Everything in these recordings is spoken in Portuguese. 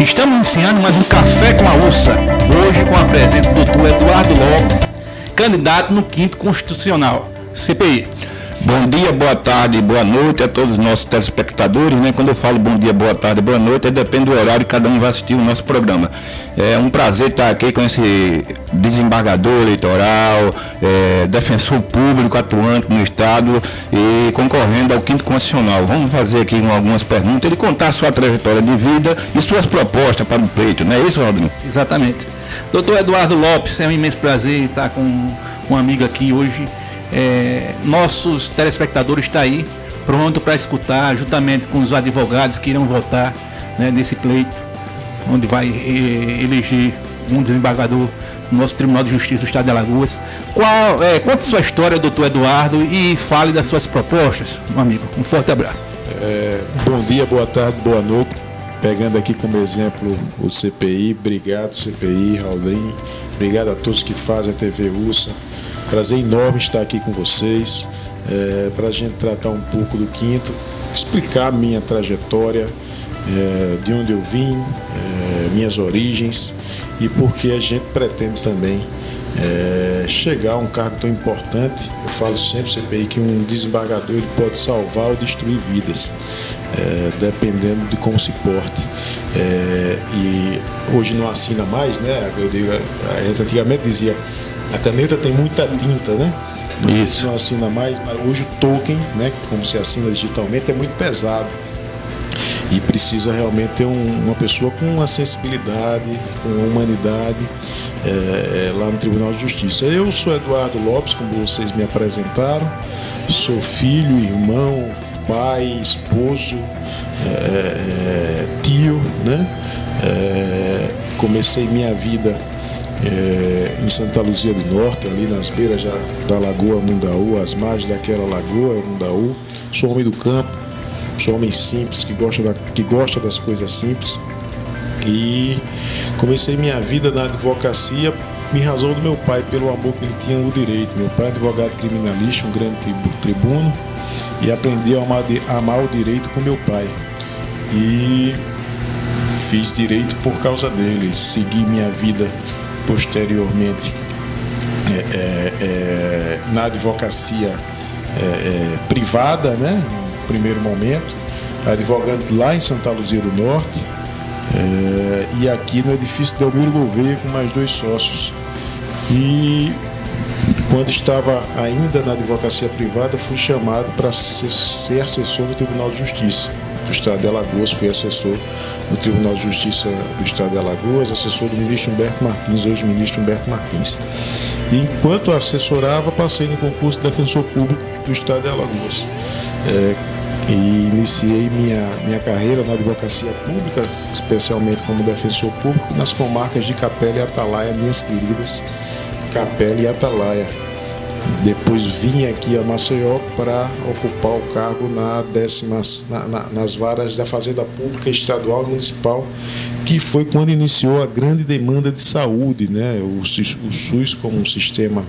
Estamos iniciando mais um Café com a Ursa, hoje com a presença do Dr. Eduardo Lopes, candidato no 5º Constitucional, CPI. Bom dia, boa tarde, boa noite a todos os nossos telespectadores, né? Quando eu falo bom dia, boa tarde, boa noite, depende do horário que cada um vai assistir o nosso programa. É um prazer estar aqui com esse desembargador eleitoral, defensor público atuante no Estado e concorrendo ao 5º Constitucional. Vamos fazer aqui algumas perguntas, ele contar a sua trajetória de vida e suas propostas para o pleito, não é isso, Rodrigo? Exatamente. Doutor Eduardo Lopes, é um imenso prazer estar com um amigo aqui hoje. Nossos telespectadores estão aí pronto para escutar, juntamente com os advogados que irão votar, né, nesse pleito, onde vai eleger um desembargador no nosso Tribunal de Justiça do Estado de Alagoas. Conte sua história, doutor Eduardo, e fale das suas propostas, meu amigo. Um forte abraço. Bom dia, boa tarde, boa noite. Pegando aqui como exemplo o CPI, obrigado CPI, Raulin, obrigado a todos que fazem a TV Ursa. Prazer enorme estar aqui com vocês, para a gente tratar um pouco do 5º, explicar a minha trajetória, de onde eu vim, minhas origens e porque a gente pretende também chegar a um cargo tão importante. Eu falo sempre, CPI, que um desembargador ele pode salvar ou destruir vidas, dependendo de como se porte. E hoje não assina mais, né? Eu digo, a gente antigamente dizia: a caneta tem muita tinta, né? Isso. Não assina mais, mas hoje o token, né, como se assina digitalmente, é muito pesado. E precisa realmente ter uma pessoa com uma sensibilidade, com uma humanidade, lá no Tribunal de Justiça. Eu sou Eduardo Lopes, como vocês me apresentaram. Sou filho, irmão, pai, esposo, tio, né? Comecei minha vida em Santa Luzia do Norte, ali nas beiras da Lagoa Mundaú, às margens daquela Lagoa Mundaú. Sou homem do campo, sou homem simples, que gosta das coisas simples. E comecei minha vida na advocacia em razão do meu pai, pelo amor que ele tinha ao direito. Meu pai é advogado criminalista, um grande tribuno, e aprendi a amar o direito com meu pai. E fiz direito por causa dele, segui minha vida posteriormente na advocacia privada, né, no primeiro momento, advogando lá em Santa Luzia do Norte, e aqui no edifício Delmiro Gouveia com mais 2 sócios. E quando estava ainda na advocacia privada, fui chamado para ser assessor do Tribunal de Justiça do Estado de Alagoas. Fui assessor no Tribunal de Justiça do Estado de Alagoas, assessor do ministro Humberto Martins, hoje ministro Humberto Martins. E enquanto assessorava, passei no concurso de defensor público do Estado de Alagoas. E iniciei minha carreira na advocacia pública, especialmente como defensor público, nas comarcas de Capela e Atalaia, minhas queridas Capela e Atalaia. Depois vim aqui a Maceió para ocupar o cargo nas varas da Fazenda Pública Estadual e Municipal, que foi quando iniciou a grande demanda de saúde, né? O SUS como um sistema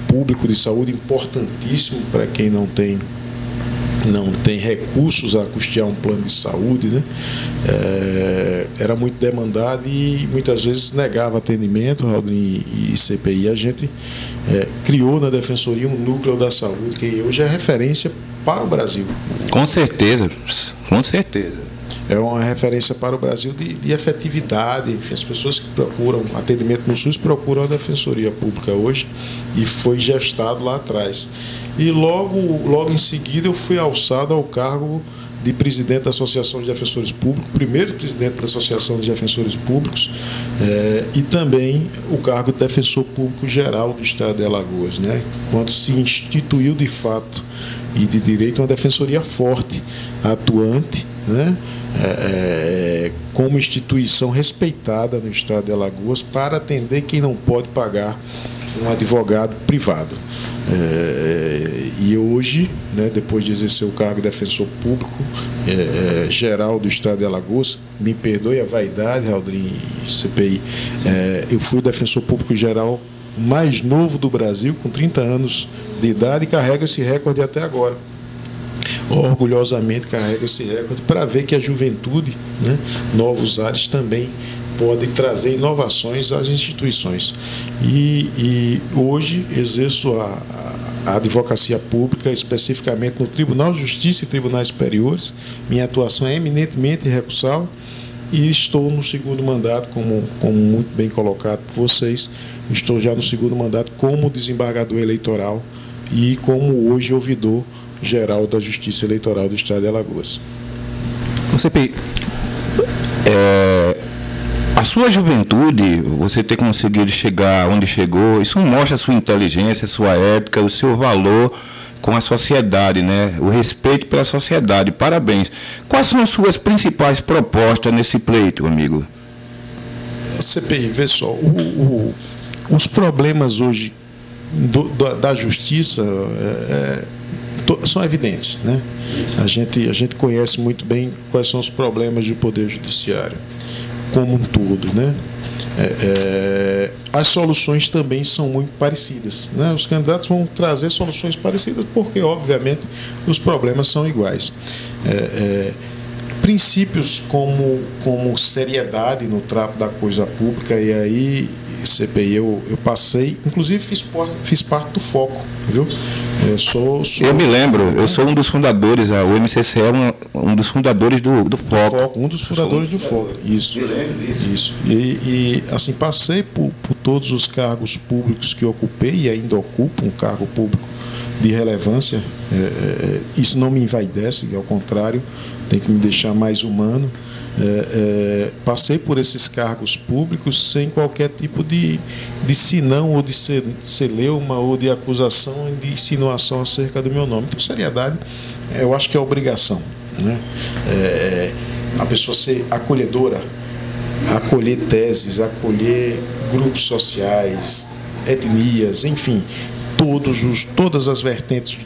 público de saúde importantíssimo para quem não tem recursos a custear um plano de saúde, né? Era muito demandado e muitas vezes negava atendimento. Raulin e CPI, a gente criou na Defensoria um núcleo da saúde que hoje é referência para o Brasil. Com certeza, com certeza. É uma referência para o Brasil de efetividade. Enfim, as pessoas que procuram atendimento no SUS procuram a Defensoria Pública hoje, e foi gestado lá atrás. E logo em seguida eu fui alçado ao cargo de presidente da Associação de Defensores Públicos, primeiro presidente da Associação de Defensores Públicos, e também o cargo de defensor público geral do Estado de Alagoas, né? Quando se instituiu de fato e de direito uma defensoria forte, atuante, né? Como instituição respeitada no Estado de Alagoas para atender quem não pode pagar um advogado privado. E hoje, né, depois de exercer o cargo de defensor público geral do Estado de Alagoas, me perdoe a vaidade, Raulin e CPI, eu fui o defensor público geral mais novo do Brasil, com 30 anos de idade, e carrego esse recorde até agora. orgulhosamente carrego esse recorde para ver que a juventude, né, novos ares também podem trazer inovações às instituições. E hoje exerço a advocacia pública, especificamente no Tribunal de Justiça e Tribunais Superiores. Minha atuação é eminentemente recursal e estou no segundo mandato, como muito bem colocado por vocês, estou já no segundo mandato como desembargador eleitoral e como hoje ouvidor geral da Justiça Eleitoral do Estado de Alagoas. CPI, a sua juventude, você ter conseguido chegar onde chegou, isso mostra a sua inteligência, a sua ética, o seu valor com a sociedade, né? O respeito pela sociedade. Parabéns. Quais são as suas principais propostas nesse pleito, amigo? CPI, vê só, os problemas hoje da justiça são evidentes, né? A gente conhece muito bem quais são os problemas do Poder Judiciário como um todo, né? As soluções também são muito parecidas, né? Os candidatos vão trazer soluções parecidas porque, obviamente, os problemas são iguais. Princípios como seriedade no trato da coisa pública, e aí, CPI, eu passei, inclusive fiz parte do Foco, viu? Eu me lembro, eu sou um dos fundadores, o MCC é um dos fundadores do Foco. Um dos fundadores do Foco, isso. Isso. E assim, passei por todos os cargos públicos que ocupei e ainda ocupo um cargo público de relevância. Isso não me envaidece, ao contrário, tem que me deixar mais humano. Passei por esses cargos públicos sem qualquer tipo de sinão ou de celeuma ou de acusação de insinuação acerca do meu nome. Então, seriedade, eu acho que é obrigação, né? A pessoa ser acolhedora, acolher teses, acolher grupos sociais, etnias, enfim, todas as vertentes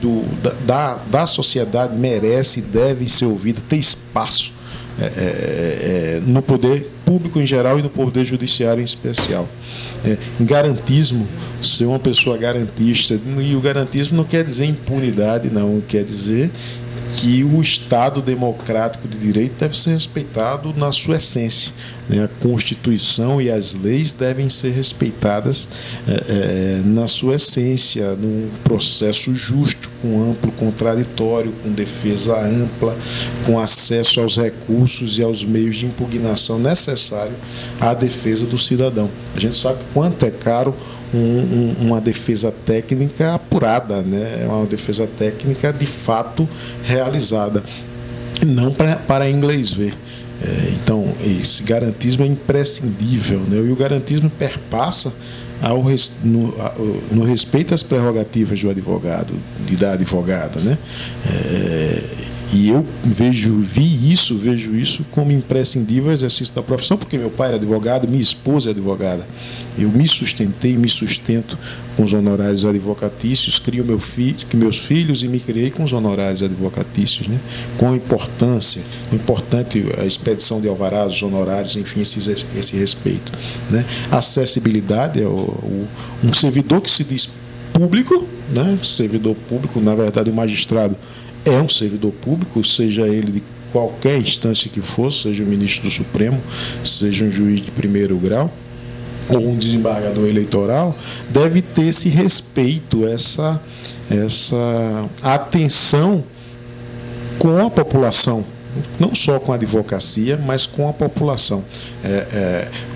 da sociedade merece e deve ser ouvida, ter espaço no poder público em geral e no poder judiciário em especial. Garantismo, ser uma pessoa garantista, e o garantismo não quer dizer impunidade, não, quer dizer que o Estado democrático de direito deve ser respeitado na sua essência, né? A Constituição e as leis devem ser respeitadas na sua essência, num processo justo, com amplo contraditório, com defesa ampla, com acesso aos recursos e aos meios de impugnação necessários à defesa do cidadão. A gente sabe quanto é caro uma defesa técnica apurada, né? Uma defesa técnica de fato realizada, não para inglês ver. Então, esse garantismo é imprescindível, né? E o garantismo perpassa no respeito às prerrogativas do advogado e da advogada, né? E eu vejo isso como imprescindível ao exercício da profissão, porque meu pai era advogado, minha esposa é advogada. Eu me sustentei, me sustento com os honorários advocatícios, crio meus filhos e me criei com os honorários advocatícios, né? Com importância, importante a expedição de alvarás, os honorários, enfim, esse respeito, né? Acessibilidade, um servidor que se diz público, né? Servidor público, na verdade, o magistrado é um servidor público, seja ele de qualquer instância que for, seja o ministro do Supremo, seja um juiz de primeiro grau ou um desembargador eleitoral, deve ter esse respeito, essa atenção com a população, não só com a advocacia, mas com a população.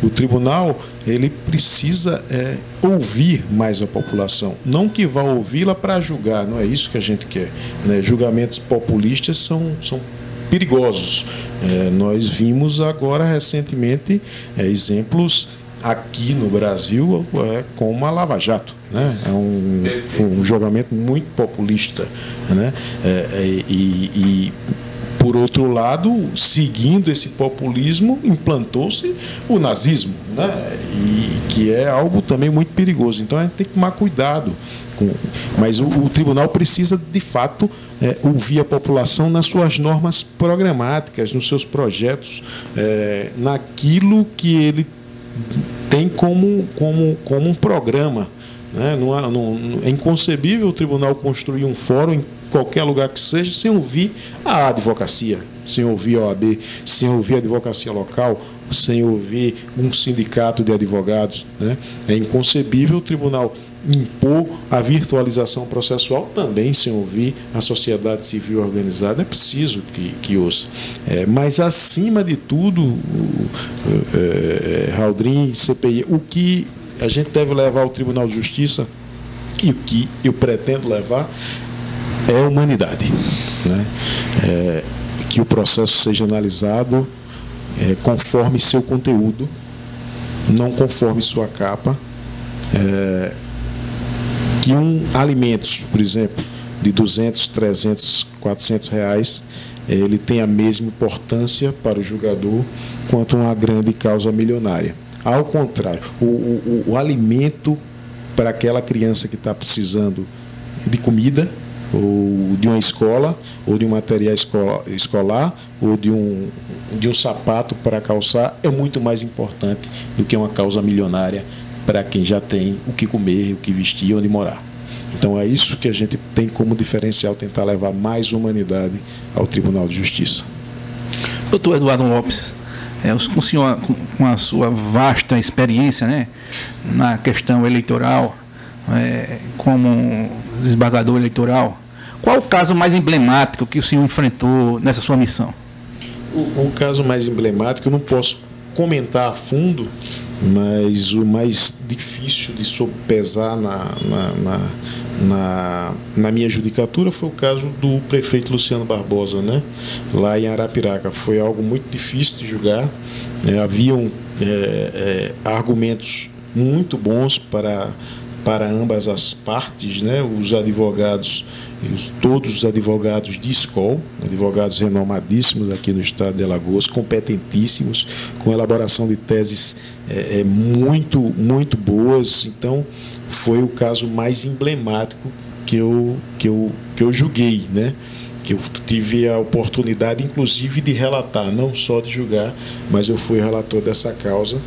O tribunal ele precisa ouvir mais a população, não que vá ouvi-la para julgar, não é isso que a gente quer, né? Julgamentos populistas são perigosos. Nós vimos agora recentemente exemplos aqui no Brasil como a Lava Jato, né? Um julgamento muito populista, né? Por outro lado, seguindo esse populismo, implantou-se o nazismo, né? E que é algo também muito perigoso. Então a gente tem que tomar cuidado. Mas o tribunal precisa, de fato, ouvir a população nas suas normas programáticas, nos seus projetos, naquilo que ele tem como um programa né? É inconcebível o tribunal construir um fórum em qualquer lugar que seja sem ouvir a advocacia, sem ouvir a OAB, sem ouvir a advocacia local, sem ouvir um sindicato de advogados, né? É inconcebível o tribunal impor a virtualização processual também sem ouvir a sociedade civil organizada. É preciso que ouça. Mas, acima de tudo, Raldrim, CPI, o que a gente deve levar ao Tribunal de Justiça e o que eu pretendo levar é a humanidade, né? Que o processo seja analisado conforme seu conteúdo, não conforme sua capa. Que alimentos, por exemplo, de 200, 300, 400 reais, ele tem a mesma importância para o julgador quanto uma grande causa milionária. Ao contrário, o alimento para aquela criança que está precisando de comida, ou de uma escola, ou de um material escolar, ou de um sapato para calçar, é muito mais importante do que uma causa milionária para quem já tem o que comer, o que vestir, onde morar. Então é isso que a gente tem como diferencial, tentar levar mais humanidade ao Tribunal de Justiça. Doutor Eduardo Lopes, o senhor, com a sua vasta experiência, né, na questão eleitoral, como desembargador eleitoral, qual o caso mais emblemático que o senhor enfrentou nessa sua missão? O caso mais emblemático eu não posso comentar a fundo, mas o mais difícil de sopesar na minha judicatura foi o caso do prefeito Luciano Barbosa, né? Lá em Arapiraca. Foi algo muito difícil de julgar. Haviam argumentos muito bons para ambas as partes, né? Os advogados, todos os advogados de escola, advogados renomadíssimos aqui no estado de Alagoas, competentíssimos, com elaboração de teses muito, muito boas. Então, foi o caso mais emblemático que eu julguei, né? Que eu tive a oportunidade, inclusive, de relatar, não só de julgar, mas eu fui relator dessa causa.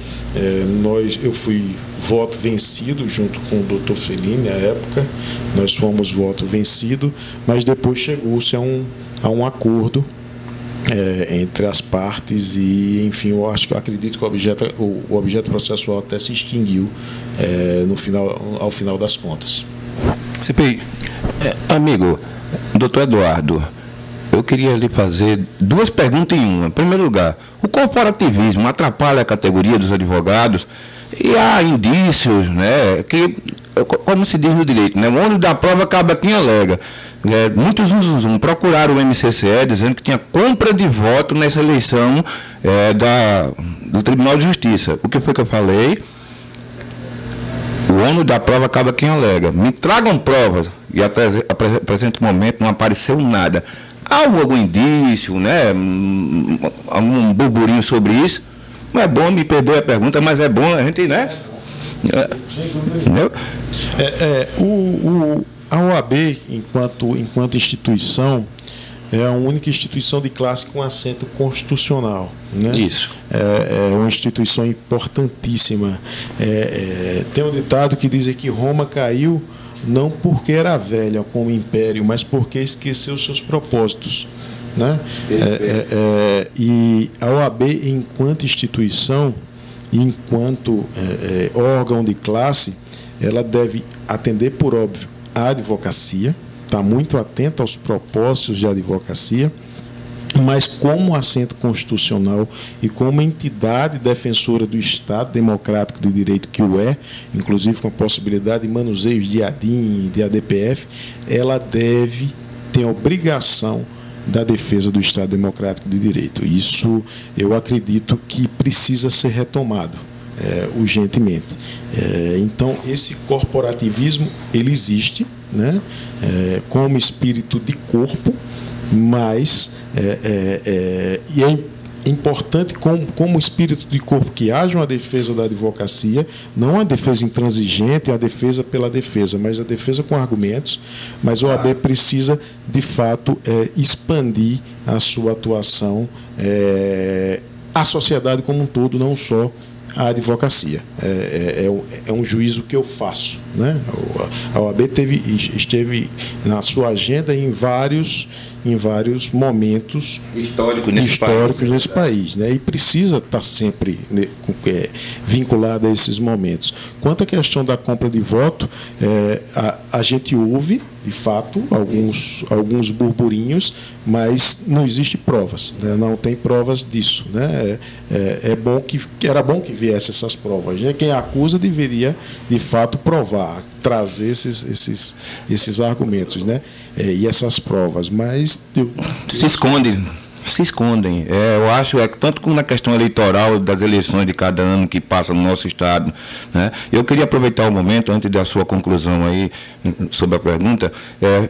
Eu fui voto vencido junto com o doutor Felini, na época, nós fomos voto vencido, mas depois chegou-se a um acordo entre as partes e, enfim, eu acredito que o objeto processual até se extinguiu ao final das contas. CPI. Amigo, doutor Eduardo, eu queria lhe fazer duas perguntas em uma. Em primeiro lugar, o corporativismo atrapalha a categoria dos advogados e há indícios, né, que, como se diz no direito, né, o ônus da prova acaba quem alega. Muitos procuraram o MCCE dizendo que tinha compra de voto nessa eleição do Tribunal de Justiça. O que foi que eu falei? O ônus da prova acaba quem alega. Me tragam provas. E até o presente momento não apareceu nada. Há algum indício, né? Algum burburinho sobre isso? Não é bom, me perdoe a pergunta, mas é bom a gente, né? A OAB, enquanto instituição, é a única instituição de classe com assento constitucional, né? Isso. É uma instituição importantíssima. Tem um ditado que diz que Roma caiu não porque era velha como império, mas porque esqueceu seus propósitos, né? E a OAB, enquanto instituição, enquanto órgão de classe, ela deve atender, por óbvio, a advocacia, está muito atenta aos propósitos de advocacia, mas como assento constitucional e como entidade defensora do Estado democrático de direito que o inclusive com a possibilidade de manuseios de ADIM, de ADPF, ela deve ter a obrigação da defesa do Estado democrático de direito. Isso eu acredito que precisa ser retomado urgentemente. Então, esse corporativismo, ele existe, né? Como espírito de corpo, mas e é importante como espírito de corpo que haja uma defesa da advocacia, não uma defesa intransigente, a defesa pela defesa, mas a defesa com argumentos. Mas o OAB precisa, de fato, expandir a sua atuação à sociedade como um todo, não só à advocacia. É um juízo que eu faço. né? A OAB esteve na sua agenda em vários momentos históricos nesse país, né? E precisa estar sempre, né, vinculada a esses momentos. Quanto à questão da compra de voto, a gente ouve, de fato, alguns burburinhos, mas não existe provas, né? Não tem provas disso, né? Era bom que viesse essas provas, né? Quem acusa deveria, de fato, provar, trazer esses argumentos, né? E essas provas, mas se escondem. Eu acho tanto como na questão eleitoral das eleições de cada ano que passa no nosso estado, né? Eu queria aproveitar o momento, antes da sua conclusão aí, sobre a pergunta,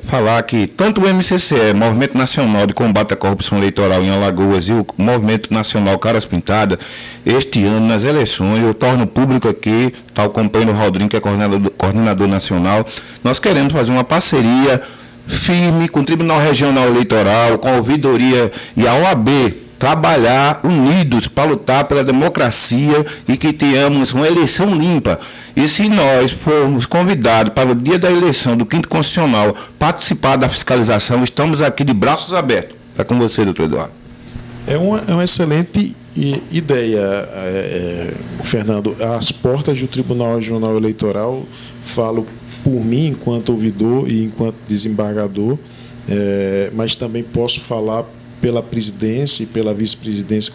falar que tanto o MCCE, Movimento Nacional de Combate à Corrupção Eleitoral em Alagoas, e o Movimento Nacional Caras Pintadas, este ano, nas eleições, eu torno público aqui, está o companheiro Rodrigo, que é coordenador nacional, nós queremos fazer uma parceria firme com o Tribunal Regional Eleitoral, com a Ouvidoria e a OAB, trabalhar unidos para lutar pela democracia e que tenhamos uma eleição limpa. E se nós formos convidados para o dia da eleição do 5º Constitucional participar da fiscalização, estamos aqui de braços abertos. É com você, doutor Eduardo. É uma excelente ideia, Fernando. As portas do Tribunal Regional Eleitoral, falo por mim enquanto ouvidor e enquanto desembargador, mas também posso falar pela presidência e pela vice-presidência e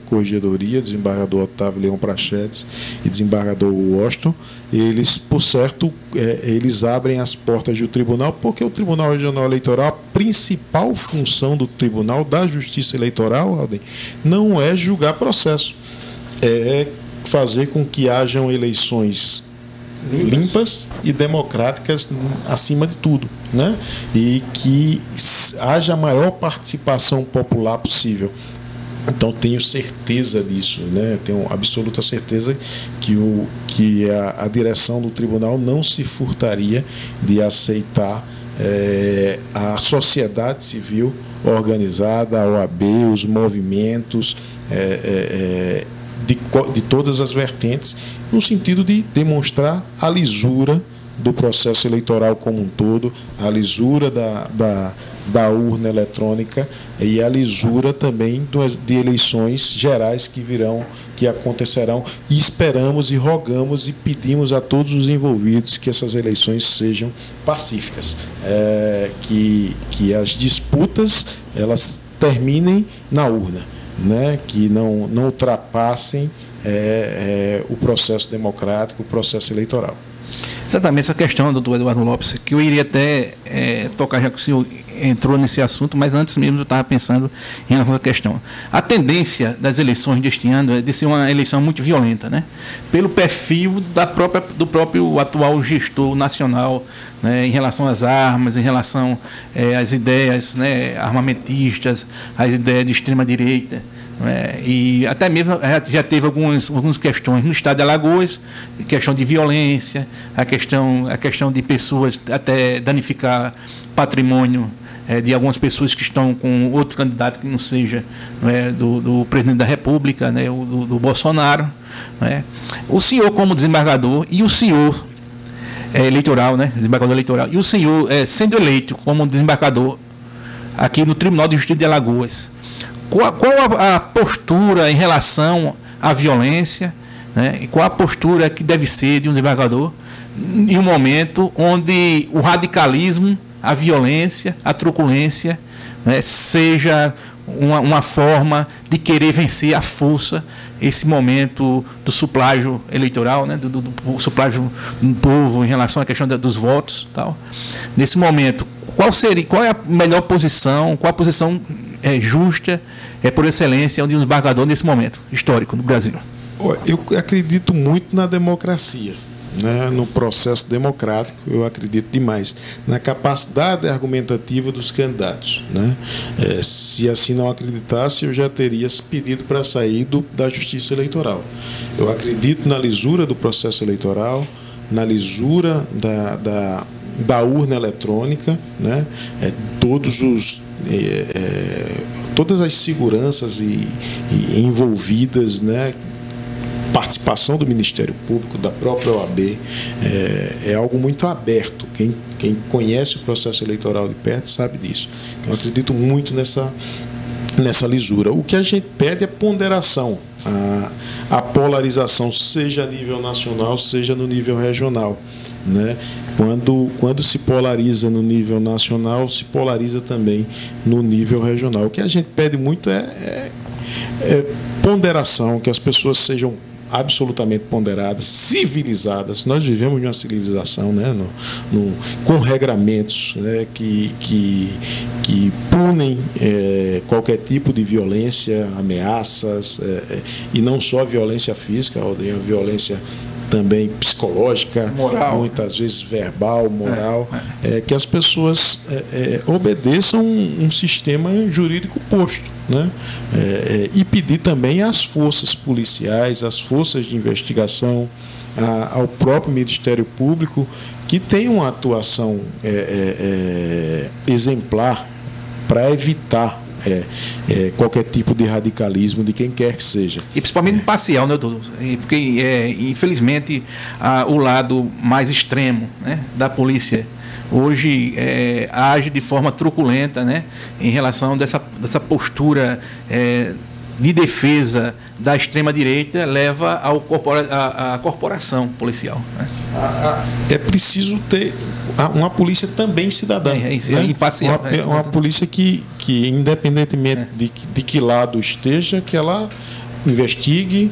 corregedoria, desembargador Otávio Leão Prachedes e desembargador Washington. Eles, por certo, eles abrem as portas do tribunal, porque o Tribunal Regional Eleitoral, a principal função do Tribunal da Justiça Eleitoral, Alden, não é julgar processo, é fazer com que hajam eleições limpas e democráticas acima de tudo, né? E que haja a maior participação popular possível. Então tenho certeza disso, né? Tenho absoluta certeza que a direção do tribunal não se furtaria de aceitar a sociedade civil organizada, a OAB, os movimentos de todas as vertentes, no sentido de demonstrar a lisura do processo eleitoral como um todo, a lisura da urna eletrônica e a lisura também de eleições gerais que acontecerão, e esperamos e rogamos e pedimos a todos os envolvidos que essas eleições sejam pacíficas, que as disputas elas terminem na urna, né? Que não ultrapassem o processo democrático, o processo eleitoral. Exatamente essa questão, doutor Eduardo Lopes, que eu iria até tocar, já que o senhor entrou nesse assunto, mas antes mesmo eu estava pensando em relação à questão. A tendência das eleições deste ano é de ser uma eleição muito violenta, né? Pelo perfil do próprio atual gestor nacional, né, em relação às armas, em relação às ideias, né, armamentistas, às ideias de extrema-direita. E até mesmo já teve algumas questões no estado de Alagoas, questão de violência, a questão de pessoas até danificar patrimônio de algumas pessoas que estão com outro candidato que não seja do presidente da República, né, do Bolsonaro, né. O senhor como desembargador e o senhor eleitoral, né, desembargador eleitoral, e o senhor sendo eleito como desembargador aqui no Tribunal de Justiça de Alagoas, qual a postura em relação à violência, né? E qual a postura que deve ser de um desembargador em um momento onde o radicalismo, a violência, a truculência, né, seja uma forma de querer vencer à força esse momento do suplágio eleitoral, né, do suplágio do povo em relação à questão dos votos, tal. Nesse momento, qual é a melhor posição, qual a posição justa, por excelência, de um desembargador nesse momento histórico no Brasil? Eu acredito muito na democracia, né? No processo democrático. Eu acredito demais na capacidade argumentativa dos candidatos, né? Se assim não acreditasse, eu já teria pedido para sair da Justiça Eleitoral. Eu acredito na lisura do processo eleitoral, na lisura da urna eletrônica, né? Todas as seguranças envolvidas, né, participação do Ministério Público, da própria OAB, é algo muito aberto. Quem conhece o processo eleitoral de perto sabe disso. Eu acredito muito nessa lisura. O que a gente pede é ponderação, a polarização, seja a nível nacional, seja no nível regional, né? Quando se polariza no nível nacional, se polariza também no nível regional. O que a gente pede muito é ponderação, que as pessoas sejam absolutamente ponderadas, civilizadas. Nós vivemos em uma civilização, né, com regramentos, né, que punem qualquer tipo de violência, ameaças, e não só violência física, a violência também psicológica, moral, muitas vezes verbal, moral, que as pessoas obedeçam um sistema jurídico posto, né? E pedir também às forças policiais, às forças de investigação, ao próprio Ministério Público, que tenham uma atuação exemplar para evitar qualquer tipo de radicalismo de quem quer que seja. E principalmente imparcial, né, doutor? Porque, infelizmente, o lado mais extremo, né, da polícia hoje age de forma truculenta, né, em relação dessa postura de defesa da extrema-direita, leva à corporação policial, né? É preciso ter uma polícia também cidadã, né? Imparcial, uma polícia que independentemente de que lado esteja, que ela investigue,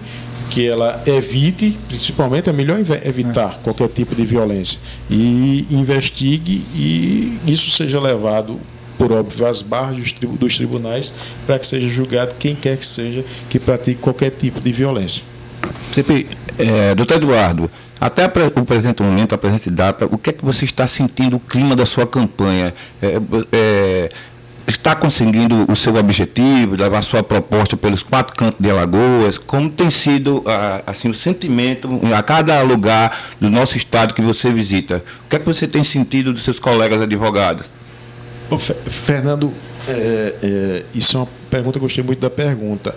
que ela evite, principalmente é melhor evitar qualquer tipo de violência, e investigue, e isso seja levado por óbvio às barras dos tribunais, para que seja julgado quem quer que seja que pratique qualquer tipo de violência. Doutor Eduardo, até o presente momento, a presente data, o que é que você está sentindo, o clima da sua campanha? Está conseguindo o seu objetivo, levar a sua proposta pelos 4 cantos de Alagoas? Como tem sido assim, o sentimento a cada lugar do nosso estado que você visita? O que é que você tem sentido dos seus colegas advogados? Fernando, isso é uma pergunta que eu gostei muito da pergunta.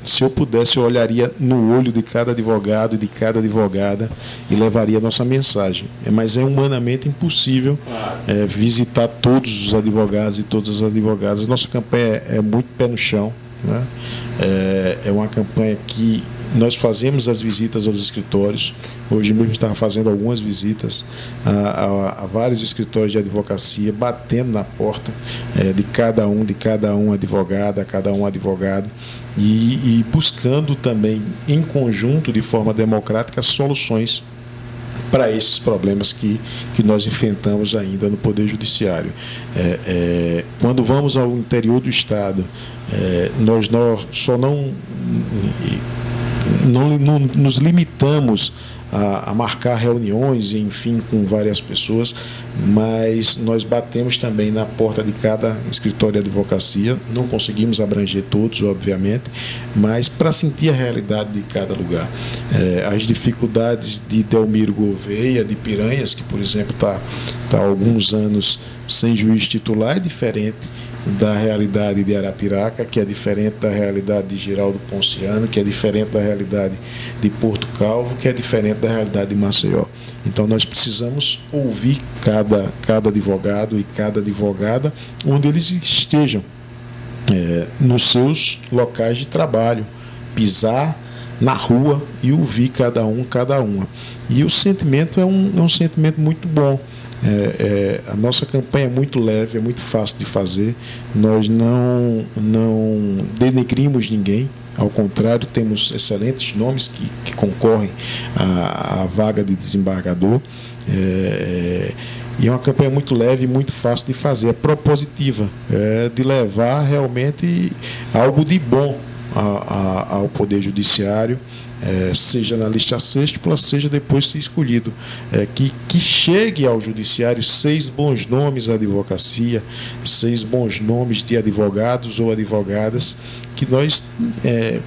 Se eu pudesse, eu olharia no olho de cada advogado e de cada advogada e levaria a nossa mensagem. Mas é humanamente impossível visitar todos os advogados e todas as advogadas. Nossa campanha é muito pé no chão, né? É uma campanha que nós fazemos as visitas aos escritórios. Hoje mesmo estava fazendo algumas visitas a vários escritórios de advocacia, batendo na porta de cada um advogado, e buscando também, em conjunto, de forma democrática, soluções para esses problemas que nós enfrentamos ainda no Poder Judiciário. Quando vamos ao interior do Estado, nós só não nos limitamos a marcar reuniões, enfim, com várias pessoas, mas nós batemos também na porta de cada escritório de advocacia. Não conseguimos abranger todos, obviamente, mas para sentir a realidade de cada lugar. As dificuldades de Delmiro Gouveia, de Piranhas, que, por exemplo, está há alguns anos sem juiz titular, é diferente da realidade de Arapiraca, que é diferente da realidade de Giraldo Ponciano, que é diferente da realidade de Porto Calvo, que é diferente da realidade de Maceió. Então nós precisamos ouvir cada advogado e cada advogada onde eles estejam, nos seus locais de trabalho, pisar na rua e ouvir cada uma. E o sentimento é um sentimento muito bom. A nossa campanha é muito leve, é muito fácil de fazer. Nós não denegrimos ninguém, ao contrário, temos excelentes nomes que concorrem à vaga de desembargador. E é uma campanha muito leve e muito fácil de fazer, é propositiva, de levar realmente algo de bom ao Poder Judiciário, seja na lista sextupla, seja depois se escolhido, que chegue ao Judiciário 6 bons nomes da advocacia, 6 bons nomes de advogados ou advogadas, que nós,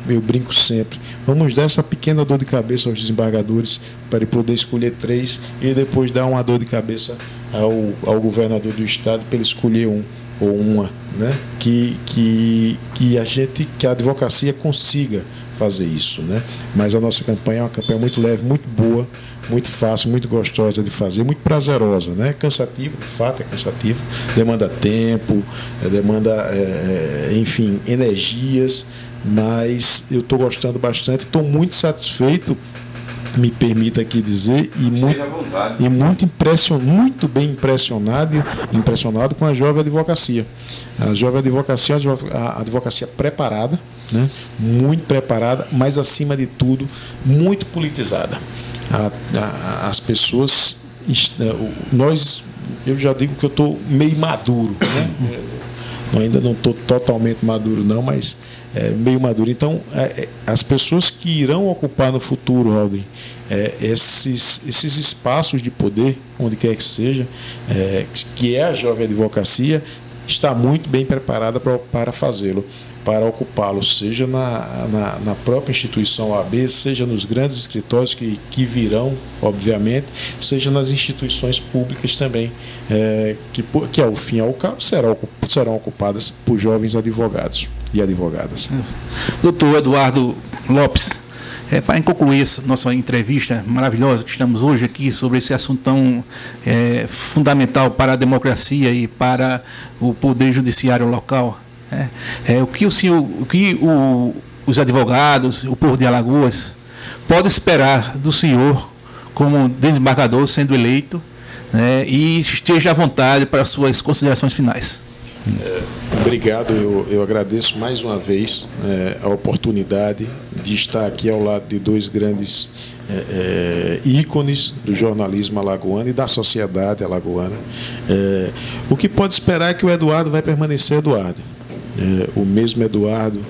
eu brinco sempre, vamos dar essa pequena dor de cabeça aos desembargadores para ele poder escolher 3 e depois dar uma dor de cabeça ao governador do estado para ele escolher um ou uma, né? Que a advocacia consiga fazer isso, né? Mas a nossa campanha é uma campanha muito leve, muito boa, muito fácil, muito gostosa de fazer, muito prazerosa, né? Cansativo, de fato é cansativo, demanda tempo, demanda, enfim, energias, mas eu estou gostando bastante, estou muito satisfeito, me permita aqui dizer, e muito bem impressionado com a Jovem Advocacia. A Jovem Advocacia é uma advocacia preparada, né? Muito preparada, mas acima de tudo muito politizada. As pessoas, eu já digo que eu estou meio maduro, né? Ainda não estou totalmente maduro não, mas meio maduro. Então, as pessoas que irão ocupar no futuro, Aldrin, esses espaços de poder, onde quer que seja, que é a Jovem Advocacia, está muito bem preparada para fazê-lo, para ocupá-lo, seja na própria instituição OAB, seja nos grandes escritórios que virão, obviamente, seja nas instituições públicas também, que ao fim e ao cabo serão ocupadas por jovens advogados e advogadas. Doutor Eduardo Lopes, para concluir essa nossa entrevista maravilhosa que estamos hoje aqui sobre esse assunto tão fundamental para a democracia e para o poder judiciário local, o que os advogados, o povo de Alagoas, pode esperar do senhor como desembargador sendo eleito, né, e esteja à vontade para as suas considerações finais. Obrigado, eu agradeço mais uma vez a oportunidade de estar aqui ao lado de dois grandes ícones do jornalismo alagoano e da sociedade alagoana. O que pode esperar é que o Eduardo vai permanecer Eduardo. O mesmo Eduardo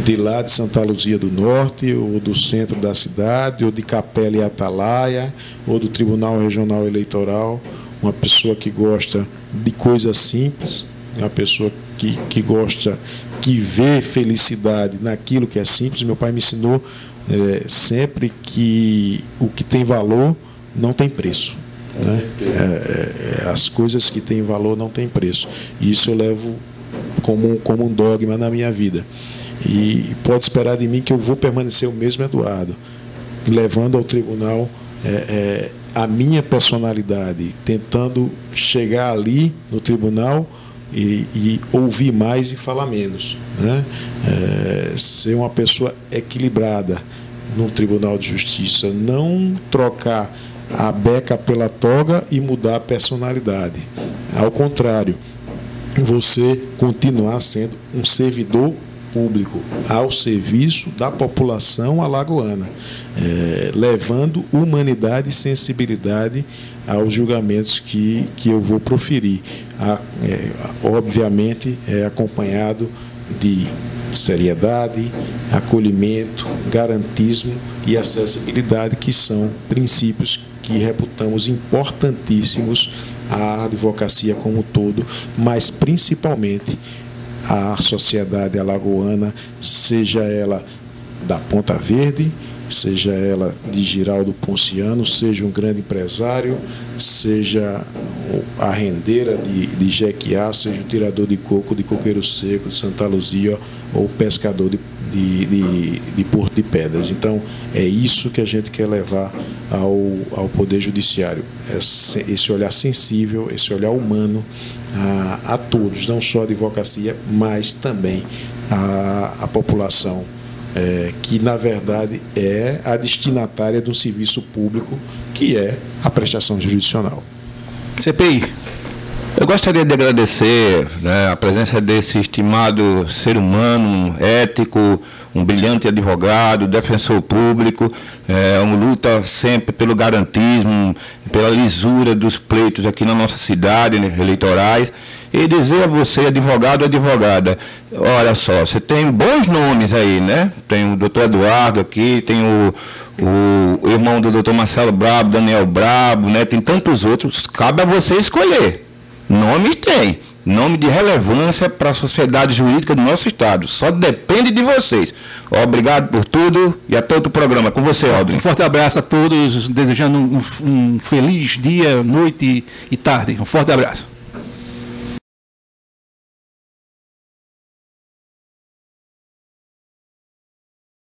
de lá de Santa Luzia do Norte, ou do centro da cidade, ou de Capela e Atalaia, ou do Tribunal Regional Eleitoral, uma pessoa que gosta de coisas simples, uma pessoa que gosta, que vê felicidade naquilo que é simples. Meu pai me ensinou sempre que o que tem valor não tem preço, né? As coisas que têm valor não têm preço. E isso eu levo como um dogma na minha vida. E pode esperar de mim que eu vou permanecer o mesmo Eduardo, levando ao tribunal a minha personalidade, tentando chegar ali no tribunal e ouvir mais e falar menos, né? Ser uma pessoa equilibrada num tribunal de justiça, não trocar a beca pela toga e mudar a personalidade. Ao contrário, você continuar sendo um servidor público ao serviço da população alagoana, levando humanidade e sensibilidade aos julgamentos que eu vou proferir, obviamente acompanhado de seriedade, acolhimento, garantismo e acessibilidade, que são princípios que reputamos importantíssimos à advocacia como um todo, mas principalmente à sociedade alagoana, seja ela da Ponta Verde, seja ela de Giraldo Ponciano, seja um grande empresário, seja a rendeira de Jequiá, seja o tirador de coco de Coqueiro Seco, de Santa Luzia, ou o pescador de Porto de Pedras. Então, é isso que a gente quer levar ao Poder Judiciário, esse olhar sensível, esse olhar humano a todos, não só a advocacia, mas também a população, que na verdade é a destinatária de um serviço público, que é a prestação jurisdicional. CPI. Eu gostaria de agradecer, né, a presença desse estimado ser humano, ético, um brilhante advogado, defensor público, uma luta sempre pelo garantismo, pela lisura dos pleitos aqui na nossa cidade, né, eleitorais, e dizer a você, advogado ou advogada, olha só, você tem bons nomes aí, né? Tem o doutor Eduardo aqui, tem o irmão do doutor Marcelo Brabo, Daniel Brabo, né? Tem tantos outros, cabe a você escolher. Nomes tem, nome de relevância para a sociedade jurídica do nosso estado. Só depende de vocês. Obrigado por tudo e até outro programa. Com você, Aldrin. Um forte abraço a todos, desejando um feliz dia, noite e tarde. Um forte abraço.